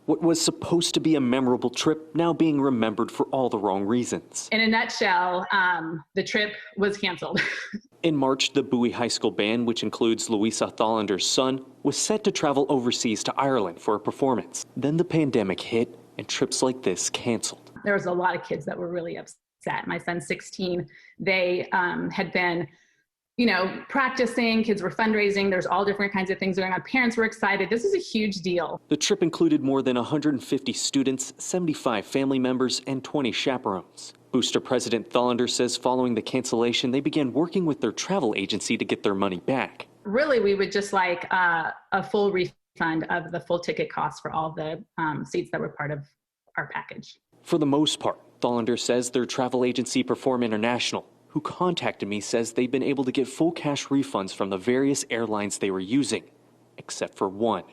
What was supposed to be a memorable trip now being remembered for all the wrong reasons. In a nutshell, the trip was canceled. In March, the Bowie High School band, which includes Louisa Thollander's son, was set to travel overseas to Ireland for a performance. Then the pandemic hit, and trips like this canceled. There was a lot of kids that were really upset. My son's 16. They had been, practicing. Kids were fundraising. There's all different kinds of things going on. Parents were excited. This is a huge deal. The trip included more than 150 students, 75 family members, and 20 chaperones. Booster President Thollander says following the cancellation, they began working with their travel agency to get their money back. Really, we would just like a full refund of the full ticket cost for all the seats that were part of our package. For the most part, Thollander says their travel agency Perform International, who contacted me, says they've been able to get full cash refunds from the various airlines they were using, except for one,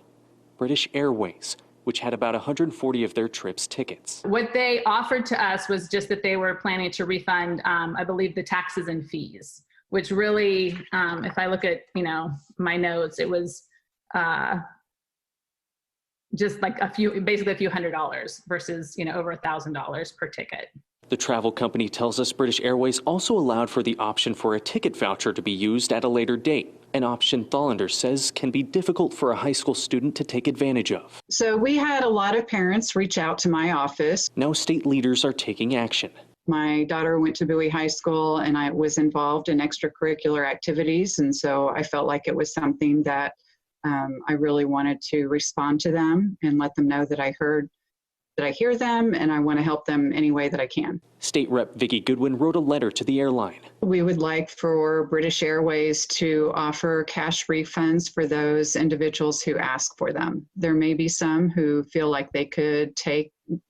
British Airways, which had about 140 of their trips tickets. What they offered to us was just that they were planning to refund, I believe, the taxes and fees, which really, if I look at, my notes, it was just like basically a few $100s versus, over $1,000 per ticket. The travel company tells us British Airways also allowed for the option for a ticket voucher to be used at a later date, an option Thollander says can be difficult for a high school student to take advantage of. So we had a lot of parents reach out to my office. Now state leaders are taking action. My daughter went to Bowie High School and I was involved in extracurricular activities, and so I felt like it was something that I really wanted to respond to them and let them know that I hear them and I want to help them any way that I can. State Rep Vicki Goodwin wrote a letter to the airline. We would like for British Airways to offer cash refunds for those individuals who ask for them. There may be some who feel like they could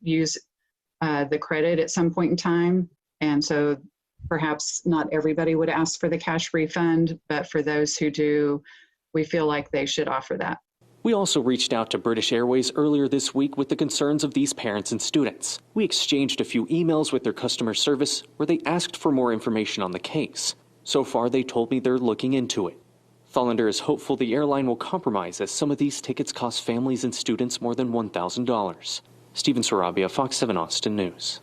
use the credit at some point in time, and so perhaps not everybody would ask for the cash refund, but for those who do, we feel like they should offer that. We also reached out to British Airways earlier this week with the concerns of these parents and students. We exchanged a few emails with their customer service where they asked for more information on the case. So far, they told me they're looking into it. Thollander is hopeful the airline will compromise as some of these tickets cost families and students more than $1,000. Stephen Sarabia, Fox 7 Austin News.